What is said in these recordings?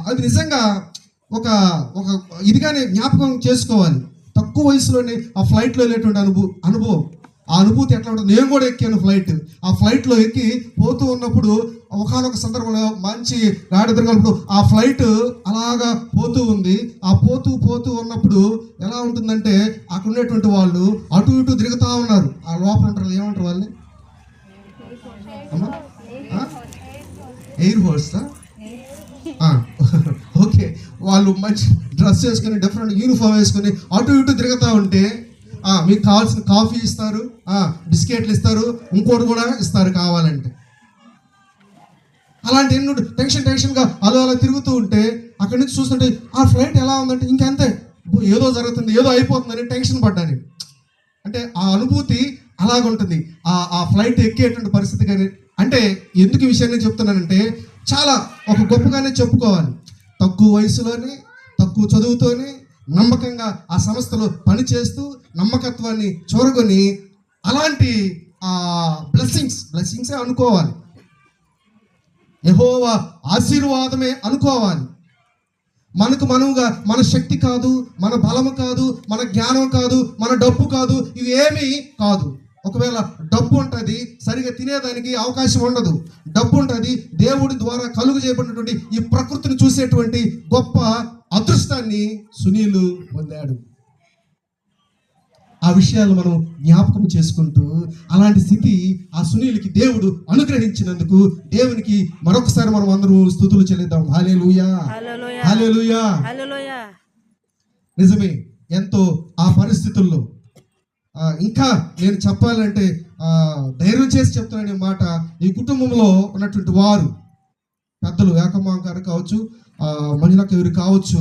అది నిజంగా ఒక ఒక ఇదిగానే జ్ఞాపకం చేసుకోవాలి. తక్కువ వయసులోనే ఆ ఫ్లైట్లో వెళ్ళేటువంటి అనుభవం ఆ అనుభూతి ఎట్లా ఉంటుంది. నేను కూడా ఎక్కాను ఫ్లైట్. ఆ ఫ్లైట్లో ఎక్కి పోతూ ఉన్నప్పుడు ఒకనొక సందర్భంలో మంచి గాడి ఎదురుగలప్పుడు ఆ ఫ్లైట్ అలాగా పోతూ ఉంది. ఆ పోతూ ఉన్నప్పుడు ఎలా ఉంటుందంటే అక్కడ ఉండేటువంటి వాళ్ళు అటు ఇటు తిరుగుతూ ఉన్నారు. ఆ లోపల ఉంటారు, ఏమంటారు వాళ్ళని, ఎయిర్ హోస్టా? ఓకే. వాళ్ళు మంచి డ్రెస్ వేసుకొని డిఫరెంట్ యూనిఫామ్ వేసుకొని అటు ఇటు తిరుగుతూ ఉంటే మీకు కావాల్సిన కాఫీ ఇస్తారు, బిస్కెట్లు ఇస్తారు, ఇంకోటి కూడా ఇస్తారు కావాలంటే. అలాంటి ఎన్నో టెన్షన్గా అలా తిరుగుతూ ఉంటే అక్కడి నుంచి చూస్తుంటే ఆ ఫ్లైట్ ఎలా ఉందంటే ఇంకంతే, ఏదో జరుగుతుంది, ఏదో అయిపోతుందని టెన్షన్ పడ్డాను. అంటే ఆ అనుభూతి అలాగుంటుంది ఆ ఫ్లైట్ ఎక్కేటువంటి పరిస్థితి. కానీ అంటే ఎందుకు ఈ విషయాన్ని చెప్తున్నానంటే చాలా ఒక గొప్పగానే చెప్పుకోవాలి. తక్కువ వయసులోనే తక్కువ చదువుతోనే నమ్మకంగా ఆ సంస్థలో పనిచేస్తూ నమ్మకత్వాన్ని చూరగొని అలాంటి బ్లెస్సింగ్సే అనుకోవాలి. యెహోవా ఆశీర్వాదమే అనుకోవాలి. మనముగా మన శక్తి కాదు, మన బలము కాదు, మన జ్ఞానం కాదు, మన డబ్బు కాదు, ఇవి ఏమీ కాదు. ఒకవేళ డబ్బు ఉంటుంది, సరిగా తినేదానికి అవకాశం ఉండదు. డబ్బు ఉంటుంది, దేవుడి ద్వారా కలుగు చేయబడినటువంటి ఈ ప్రకృతిని చూసేటువంటి గొప్ప అదృష్టాన్ని సునీలు పొందాడు. ఆ విషయాలు మనం జ్ఞాపకం చేసుకుంటూ అలాంటి స్థితి ఆ సునీల్కి దేవుడు అనుగ్రహించినందుకు దేవునికి మరొకసారి మనం అందరూ స్తుతులు చెల్లిద్దాం. హల్లెలూయా, హల్లెలూయా, హల్లెలూయా. నిజమే, ఎంతో ఆ పరిస్థితుల్లో ఇంకా నేను చెప్పాలంటే ధైర్యం చేసి చెప్తున్నాను ఈ మాట. ఈ కుటుంబంలో ఉన్నటువంటి వారు పెద్దలు ఏకమ్మ గారు కావచ్చు, మంజులక్క ఎవరు కావచ్చు,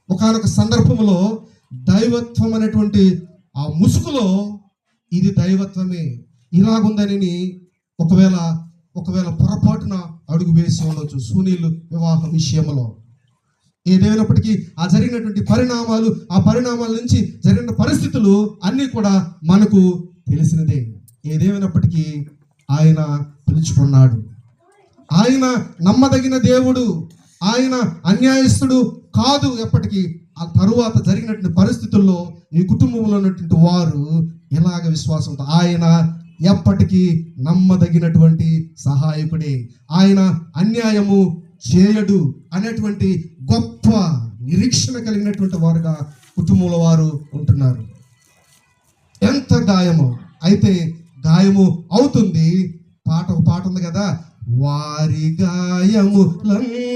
ఒకానొక సందర్భంలో దైవత్వం అనేటువంటి ఆ ముసుగులో ఇది దైవత్వమే ఇలాగుందని ఒకవేళ పొరపాటున అడుగు వేసి ఉండొచ్చు సునీల్ వివాహ విషయంలో. ఏదేమైనప్పటికీ ఆ జరిగినటువంటి ఆ పరిణామాల నుంచి జరిగిన పరిస్థితులు అన్నీ కూడా మనకు తెలిసినదే. ఏదేమైనప్పటికీ ఆయన పిలుచుకున్నాడు. ఆయన నమ్మదగిన దేవుడు, ఆయన అన్యాయస్తుడు కాదు ఎప్పటికీ. ఆ తరువాత జరిగినటువంటి పరిస్థితుల్లో ఈ కుటుంబంలో ఉన్నటువంటి వారు ఎలాగ విశ్వాసంతో ఆయన ఎప్పటికీ నమ్మదగినటువంటి సహాయకుడే, ఆయన అన్యాయము చేయడు అనేటువంటి గొప్ప నిరీక్షణ కలిగినటువంటి వారుగా కుటుంబంలో వారు ఉంటున్నారు. ఎంత గాయము అయితే గాయము అవుతుంది. ఒక పాట ఉంది కదా, వారి గాయములన్నీ